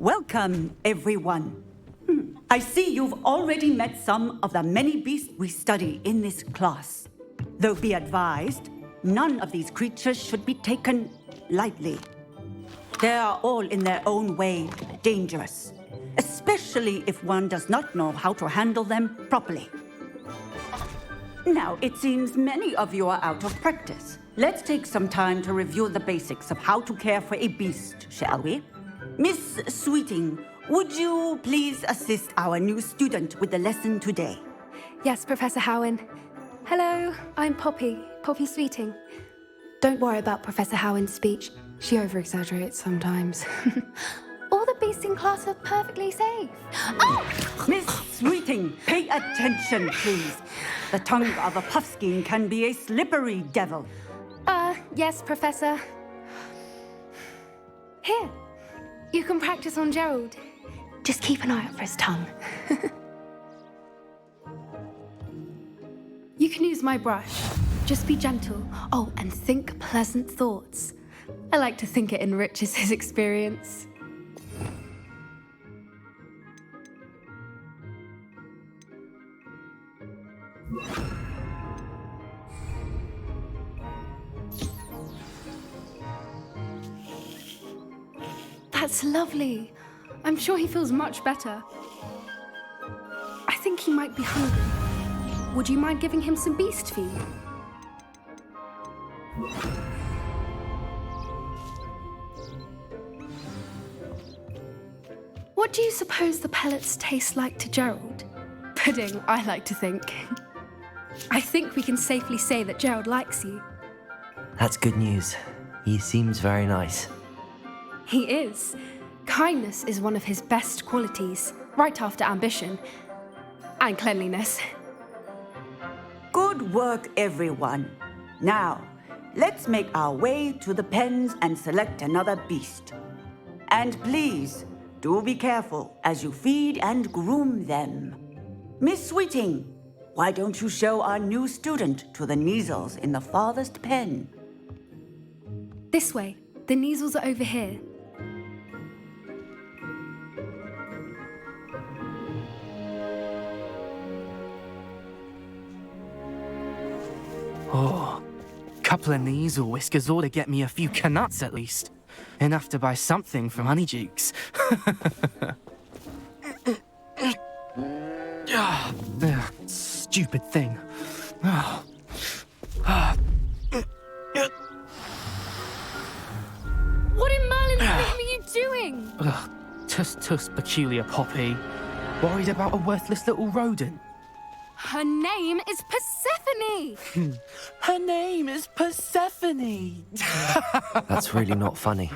Welcome, everyone. I see you've already met some of the many beasts we study in this class. Though be advised, none of these creatures should be taken lightly. They are all in their own way dangerous, especially if one does not know how to handle them properly. Now, it seems many of you are out of practice. Let's take some time to review the basics of how to care for a beast, shall we? Miss Sweeting, would you please assist our new student with the lesson today? Yes, Professor Howen. Hello, I'm Poppy Sweeting. Don't worry about Professor Howen's speech. She over-exaggerates sometimes. All the beasts in class are perfectly safe. Oh! Miss Sweeting, pay attention, please. The tongue of a puffskein can be a slippery devil. Yes, Professor. Here, you can practice on Gerald. Just keep an eye out for his tongue. You can use my brush. Just be gentle. Oh, and think pleasant thoughts. I like to think it enriches his experience. That's lovely. I'm sure he feels much better. I think he might be hungry. Would you mind giving him some beast feed? What do you suppose the pellets taste like to Gerald? Pudding, I like to think. I think we can safely say that Gerald likes you. That's good news. He seems very nice. He is. Kindness is one of his best qualities, right after ambition and cleanliness. Good work, everyone. Now, let's make our way to the pens and select another beast. And please, do be careful as you feed and groom them. Miss Sweeting, why don't you show our new student to the Neasels in the farthest pen? This way. The Neasels are over here. Oh, couple of Neasel whiskers ought to get me a few canuts at least. Enough to buy something from Honeydukes. Stupid thing. What in Merlin's name are you doing? Tuss peculiar Poppy. Worried about a worthless little rodent. Her name is Persephone! Her name is Persephone! That's really not funny.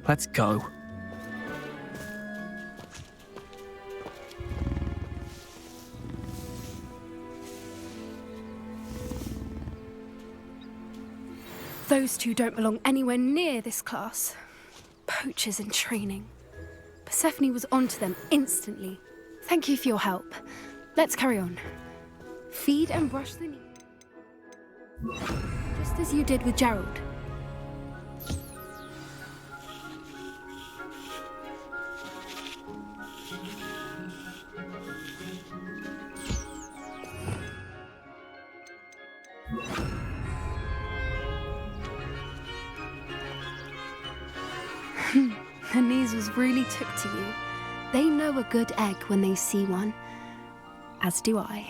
Let's go. Those two don't belong anywhere near this class. Poachers in training. Persephone was onto them instantly. Thank you for your help. Let's carry on. Feed and brush the knee. Just as you did with Gerald. The Neasels really took to you. They know a good egg when they see one. As do I.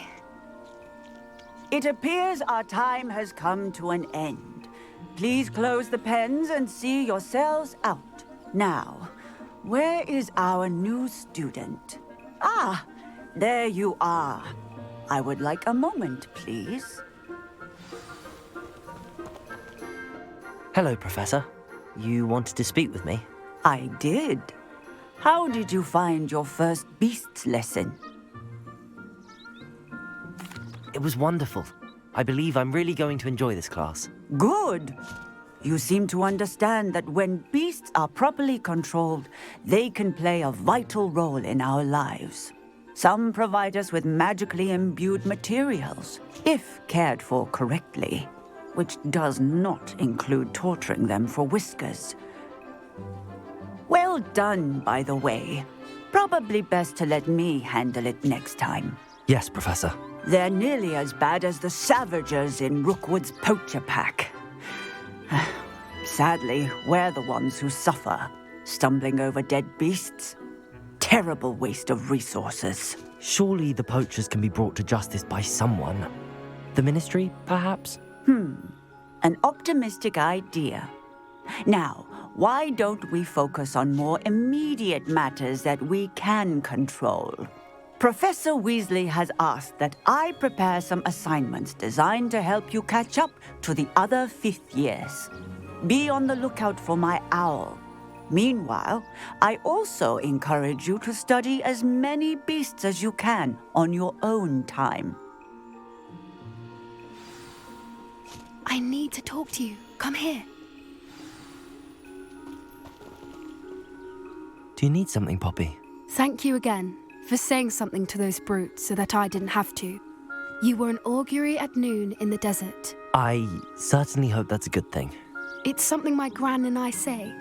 It appears our time has come to an end. Please close the pens and see yourselves out. Now, where is our new student? Ah, there you are. I would like a moment, please. Hello, Professor. You wanted to speak with me? I did. How did you find your first beasts lesson? It was wonderful. I believe I'm really going to enjoy this class. Good. You seem to understand that when beasts are properly controlled, they can play a vital role in our lives. Some provide us with magically imbued materials, if cared for correctly. which does not include torturing them for whiskers. Well done, by the way. Probably best to let me handle it next time. Yes, Professor. They're nearly as bad as the Savagers in Rookwood's poacher pack. Sadly, we're the ones who suffer, stumbling over dead beasts. Terrible waste of resources. Surely the poachers can be brought to justice by someone. The Ministry, perhaps? An optimistic idea. Now, why don't we focus on more immediate matters that we can control? Professor Weasley has asked that I prepare some assignments designed to help you catch up to the other fifth years. Be on the lookout for my owl. Meanwhile, I also encourage you to study as many beasts as you can on your own time. I need to talk to you. Come here. Do you need something, Poppy? Thank you again for saying something to those brutes so that I didn't have to. You were an augury at noon in the desert. I certainly hope that's a good thing. It's something my gran and I say.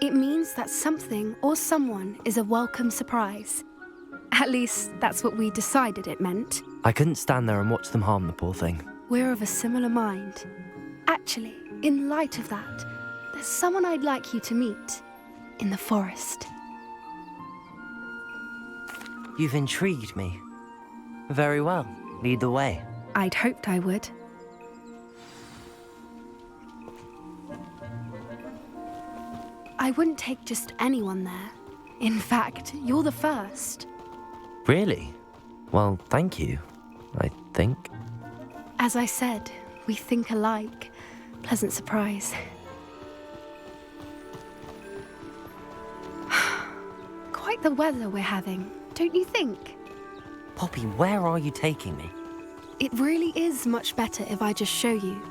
It means that something or someone is a welcome surprise. At least, that's what we decided it meant. I couldn't stand there and watch them harm the poor thing. We're of a similar mind. Actually, in light of that, there's someone I'd like you to meet in the forest. You've intrigued me. Very well. Lead the way. I'd hoped I would. I wouldn't take just anyone there. In fact, you're the first. Really? Well, thank you, I think. As I said, we think alike. Pleasant surprise. Quite the weather we're having, don't you think? Poppy, where are you taking me? It really is much better if I just show you.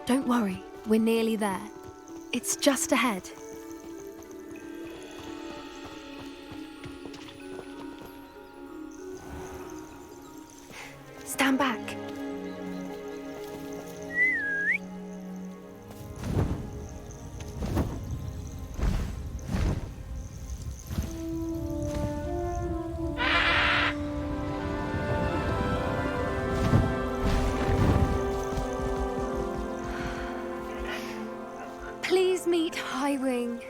Don't worry, we're nearly there. It's just ahead. Stand back. Please meet Highwing.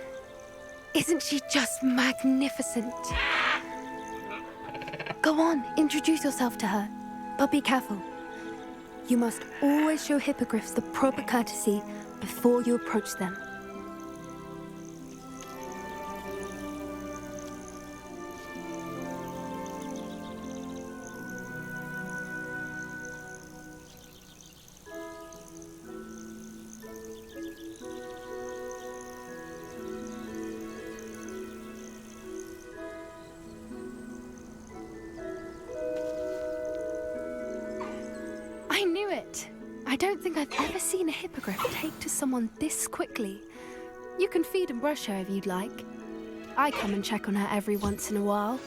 Isn't she just magnificent? Go on, introduce yourself to her. But be careful. You must always show hippogriffs the proper courtesy before you approach them. I knew it! I don't think I've ever seen a hippogriff take to someone this quickly. You can feed and brush her if you'd like. I come and check on her every once in a while.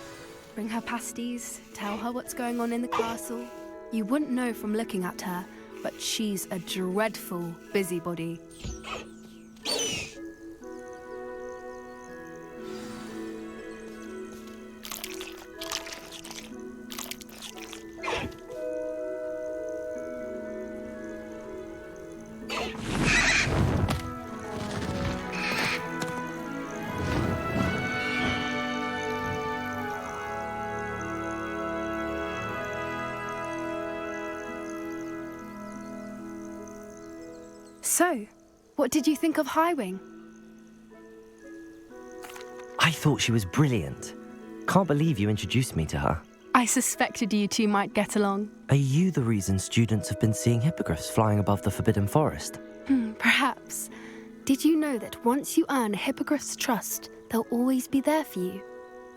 Bring her pasties, tell her what's going on in the castle. You wouldn't know from looking at her, but she's a dreadful busybody. So, what did you think of Highwing? I thought she was brilliant. Can't believe you introduced me to her. I suspected you two might get along. Are you the reason students have been seeing hippogriffs flying above the Forbidden Forest? Perhaps. Did you know that once you earn a hippogriff's trust, they'll always be there for you?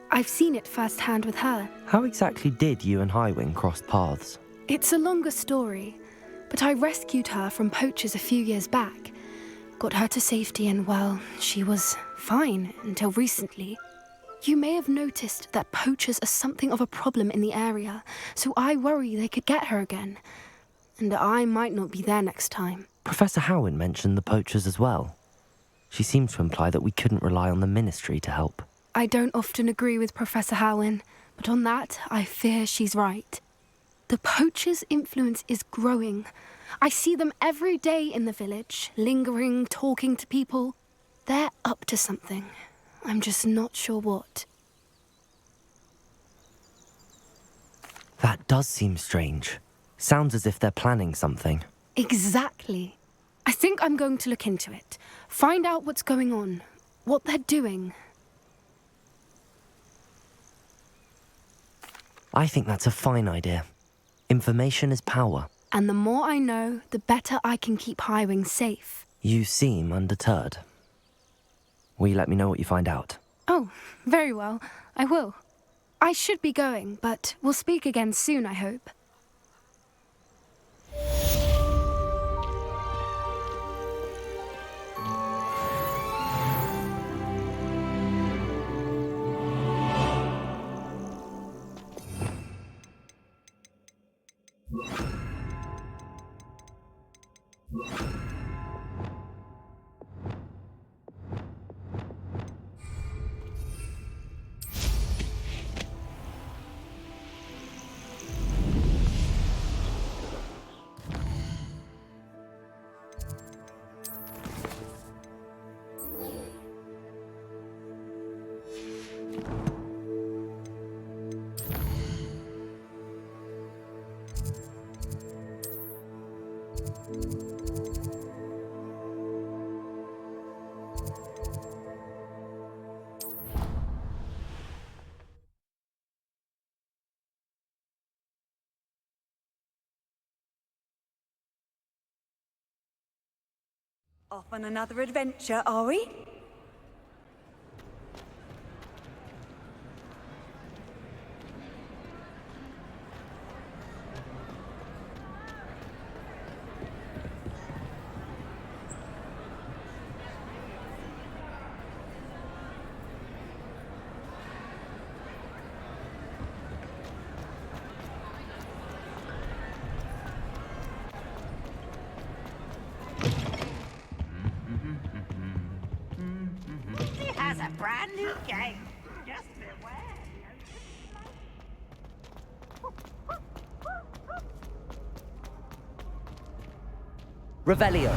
I've seen it firsthand with her. How exactly did you and Highwing cross paths? It's a longer story, but I rescued her from poachers a few years back. Got her to safety and, well, she was fine until recently. You may have noticed that poachers are something of a problem in the area, so I worry they could get her again. and I might not be there next time. Professor Howin mentioned the poachers as well. She seems to imply that we couldn't rely on the Ministry to help. I don't often agree with Professor Howin, but on that, I fear she's right. The poachers' influence is growing. I see them every day in the village, lingering, talking to people. They're up to something. I'm just not sure what. That does seem strange. Sounds as if they're planning something. Exactly. I think I'm going to look into it. Find out what's going on, what they're doing. I think that's a fine idea. Information is power. And the more I know, the better I can keep Highwing safe. You seem undeterred. Will you let me know what you find out? Oh, very well. I will. I should be going, but we'll speak again soon, I hope. Off on another adventure, are we? Has a brand new game. Just beware. Revelio.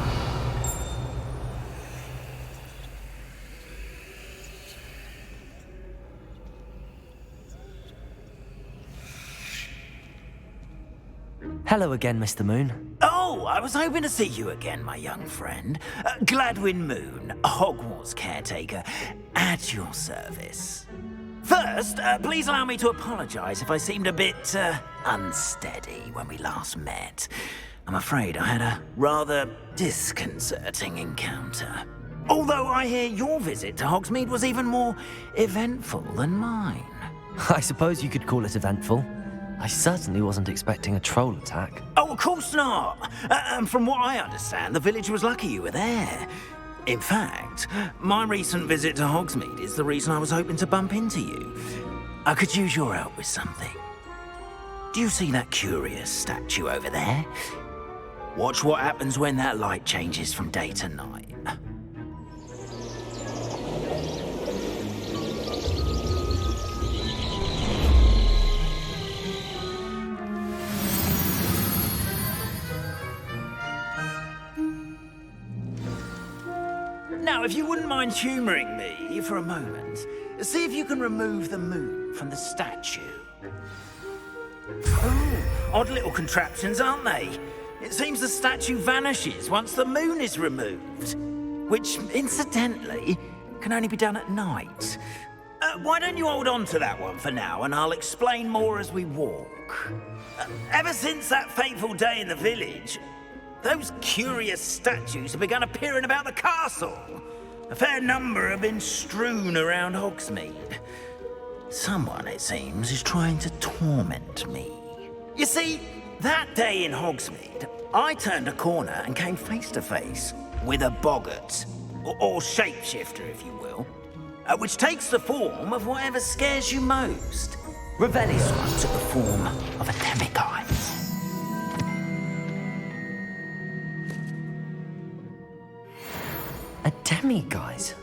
Hello again, Mr. Moon. Oh, I was hoping to see you again, my young friend. Gladwin Moon, Hogwarts caretaker, at your service. First, please allow me to apologize if I seemed a bit, unsteady when we last met. I'm afraid I had a rather disconcerting encounter. Although I hear your visit to Hogsmeade was even more eventful than mine. I suppose you could call it eventful. I certainly wasn't expecting a troll attack. Oh, of course not. And from what I understand, the village was lucky you were there. In fact, my recent visit to Hogsmeade is the reason I was hoping to bump into you. I could use your help with something. Do you see that curious statue over there? Watch what happens when that light changes from day to night. Now, if you wouldn't mind humouring me for a moment, see if you can remove the moon from the statue. Oh, odd little contraptions, aren't they? It seems the statue vanishes once the moon is removed, which, incidentally, can only be done at night. Why don't you hold on to that one for now, and I'll explain more as we walk. Ever since that fateful day in the village, those curious statues have begun appearing about the castle. A fair number have been strewn around Hogsmeade. Someone, it seems, is trying to torment me. You see, that day in Hogsmeade, I turned a corner and came face to face with a boggart, or shapeshifter, if you will, which takes the form of whatever scares you most. Revelio took the form of a demiguise. Demi-guys?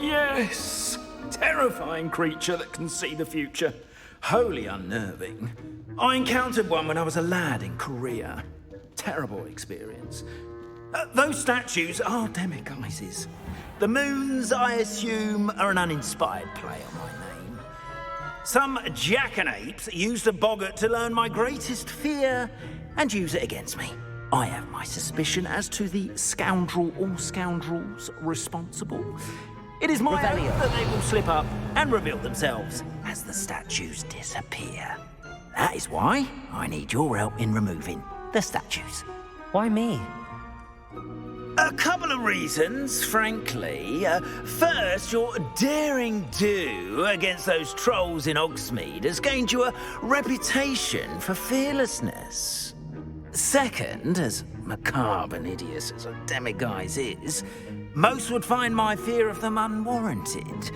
Yes! Terrifying creature that can see the future. Wholly unnerving. I encountered one when I was a lad in Korea. Terrible experience. Those statues are demiguises. The moons, I assume, are an uninspired play on my name. Some jackanapes used a boggart to learn my greatest fear and use it against me. I have my suspicion as to the scoundrel or scoundrels responsible. It is my hope that they will slip up and reveal themselves as the statues disappear. That is why I need your help in removing the statues. Why me? A couple of reasons, frankly. First, your daring do against those trolls in Hogsmeade has gained you a reputation for fearlessness. Second, as macabre and hideous as a demiguise is, most would find my fear of them unwarranted.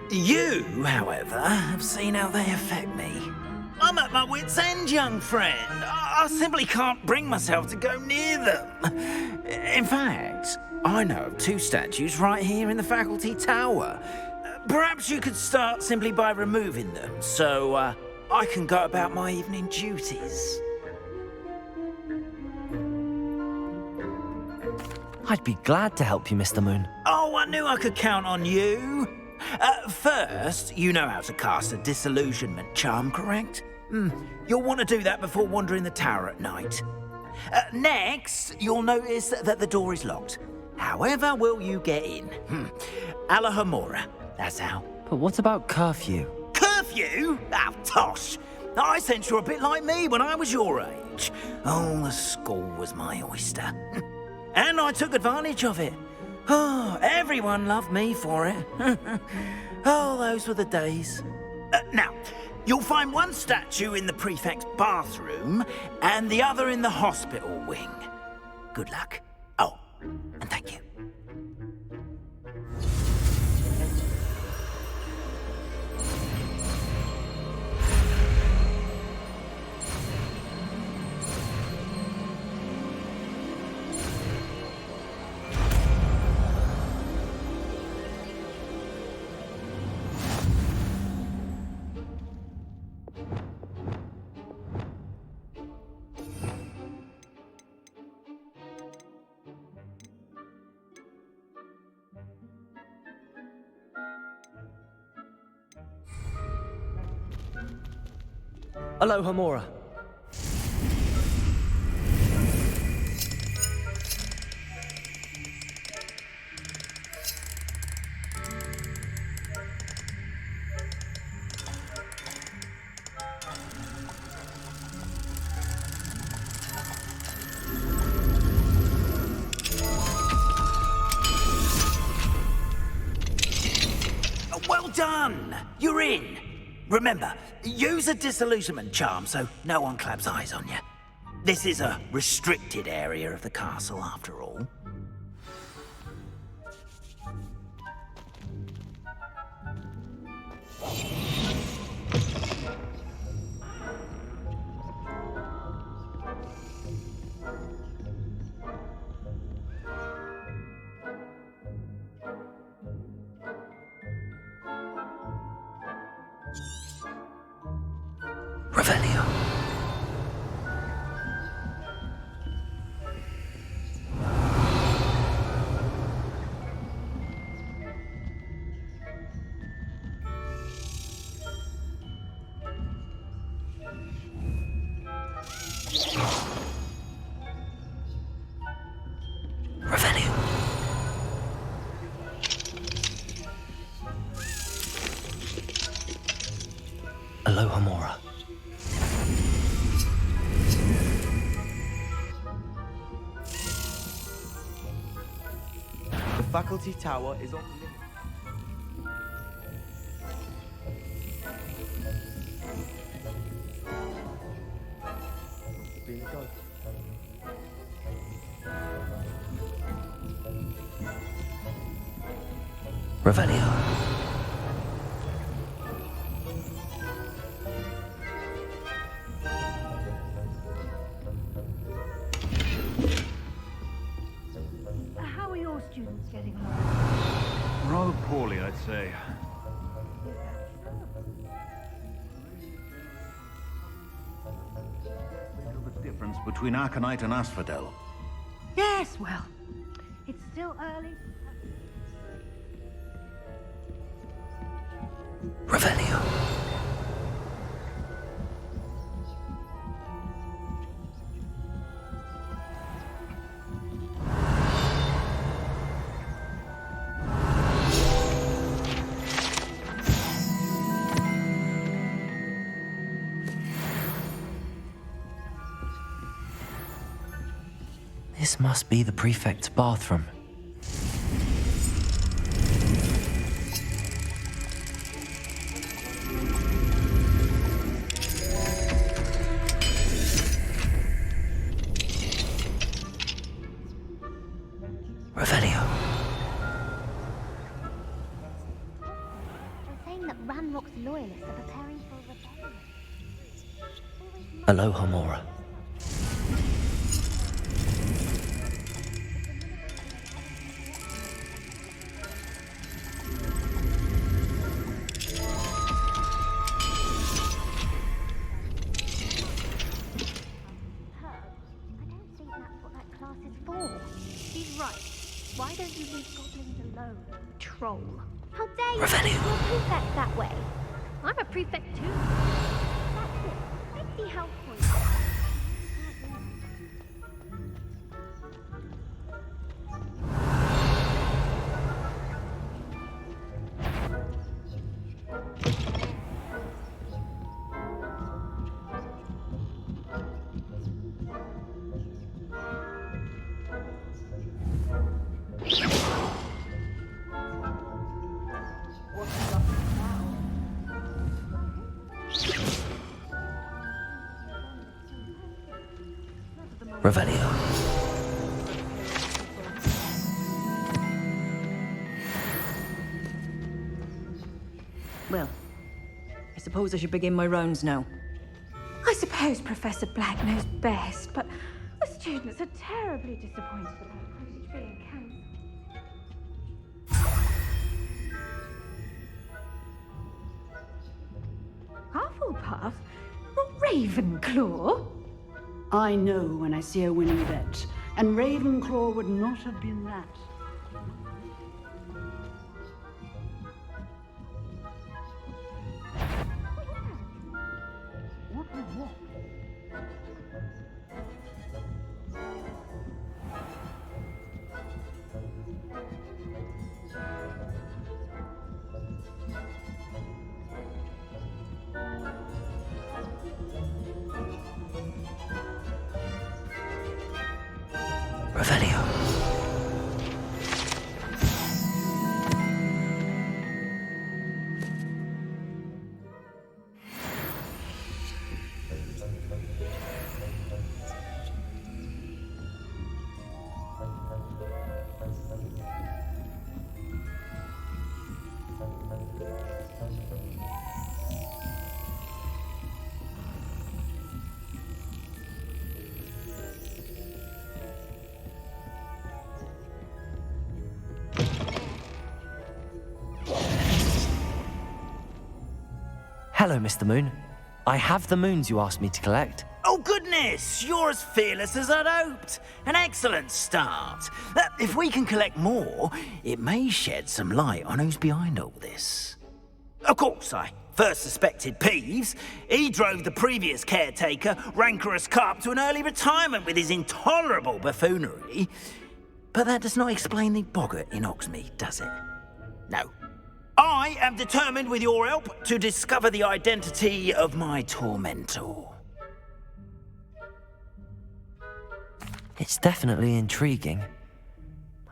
You, however, have seen how they affect me. I'm at my wit's end, young friend. I simply can't bring myself to go near them. In fact, I know of 2 statues right here in the faculty tower. Perhaps you could start simply by removing them, so I can go about my evening duties. I'd be glad to help you, Mr. Moon. Oh, I knew I could count on you. First, you know how to cast a disillusionment charm, correct? You'll want to do that before wandering the tower at night. Next, you'll notice that the door is locked. However will you get in? Alahomora, that's how. But what about curfew? Curfew? Oh, tosh. I sense you're a bit like me when I was your age. Oh, the school was my oyster. And I took advantage of it. Oh, everyone loved me for it. Oh, those were the days. Now, you'll find one statue in the prefect's bathroom and the other in the hospital wing. Good luck. Oh, and thank you. Alohomora. Well done! You're in. Remember, use a disillusionment charm so no one claps eyes on you. This is a restricted area of the castle, after all. Revelio. Revelio. Alohomora. The faculty tower is on limit. Being done. Revelio. How are your students Rather poorly, I'd say. The difference between Aconite and Asphodel. Yes, well, it's still early. Revelio. This must be the prefect's bathroom. Revelio. They're saying that Ranrock's loyalists are preparing for a rebellion. Aloha Mora. Why don't you leave goblins alone, troll? How dare you Revelio. you're a prefect that way? I'm a prefect too. That's it. I see how point. Revelio. Well, I suppose I should begin my rounds now. I suppose Professor Black knows best, but the students are terribly disappointed about Quidditch being cancelled. Hufflepuff? Not Ravenclaw? I know when I see a winning bet, and Ravenclaw would not have been that. Revelio. Hello, Mr. Moon. I have the moons you asked me to collect. Oh, goodness! You're as fearless as I'd hoped. An excellent start. If we can collect more, it may shed some light on who's behind all this. Of course, I first suspected Peeves. He drove the previous caretaker, Rancorous Carp, to an early retirement with his intolerable buffoonery. But that does not explain the boggart in Hogsmeade, does it? No. I am determined, with your help, to discover the identity of my tormentor. It's definitely intriguing.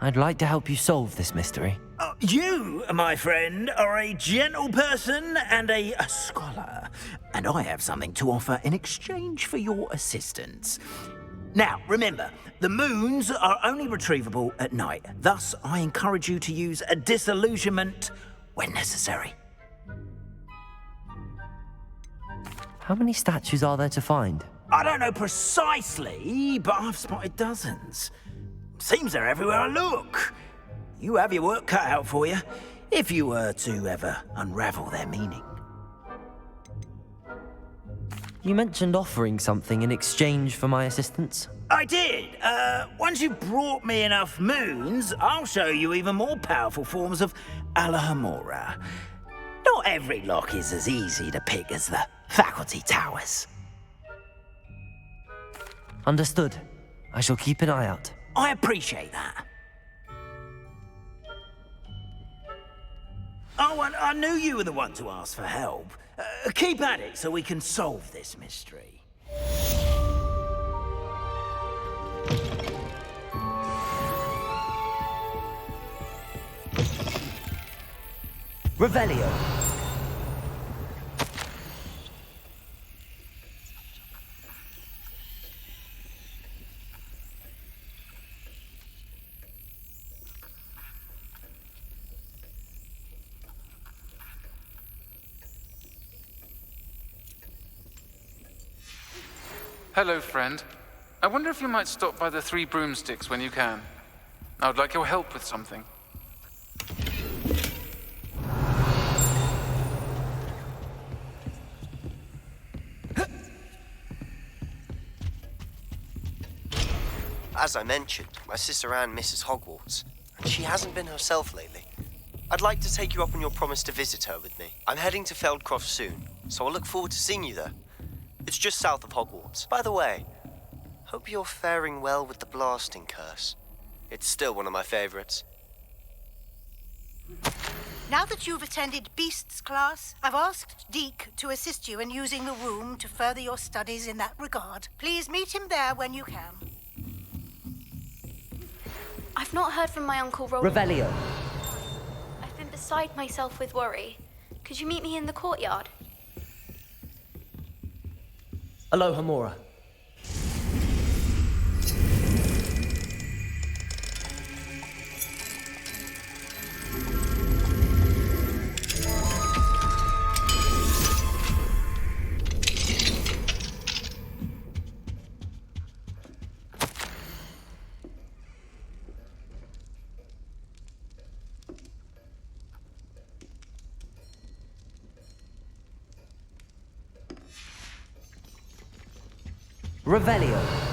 I'd like to help you solve this mystery. You, my friend, are a gentle person and a scholar, and I have something to offer in exchange for your assistance. Now, remember, the moons are only retrievable at night. Thus, I encourage you to use a disillusionment when necessary. How many statues are there to find? I don't know precisely, but I've spotted dozens. Seems they're everywhere I look. you have your work cut out for you, if you were to ever unravel their meaning. You mentioned offering something in exchange for my assistance? I did. Once you brought me enough moons, I'll show you even more powerful forms of Alohomora. Not every lock is as easy to pick as the faculty towers. Understood. I shall keep an eye out. I appreciate that. Oh, and I knew you were the one to ask for help. Keep at it so we can solve this mystery. Revelio. Hello, friend. I wonder if you might stop by the Three Broomsticks when you can. I would like your help with something. As I mentioned, my sister Anne misses Hogwarts, and she hasn't been herself lately. I'd like to take you up on your promise to visit her with me. I'm heading to Feldcroft soon, so I look forward to seeing you there. It's just south of Hogwarts. By the way, hope you're faring well with the blasting curse. It's still one of my favorites. Now that you've attended Beasts class, I've asked Deke to assist you in using the room to further your studies in that regard. Please meet him there when you can. I've not heard from my Uncle Roland. Revelio. I've been beside myself with worry. Could you meet me in the courtyard? Alohomora. Revelio.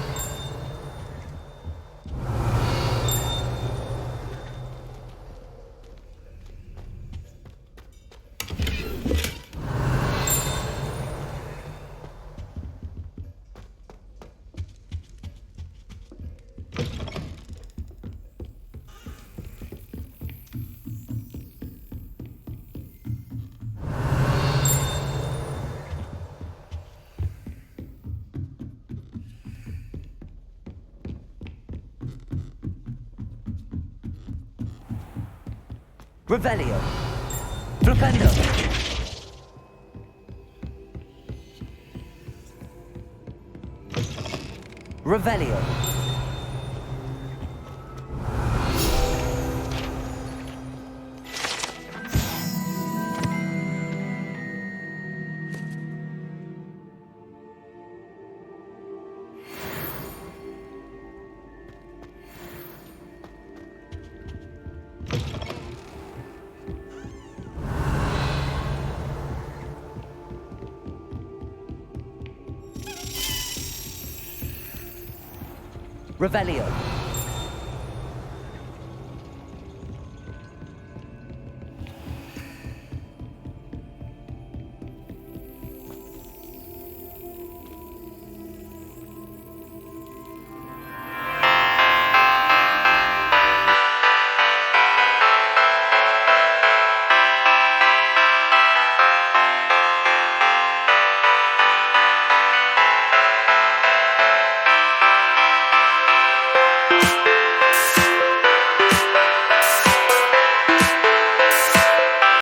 Revelio. Flipendo. Revelio. Revelio.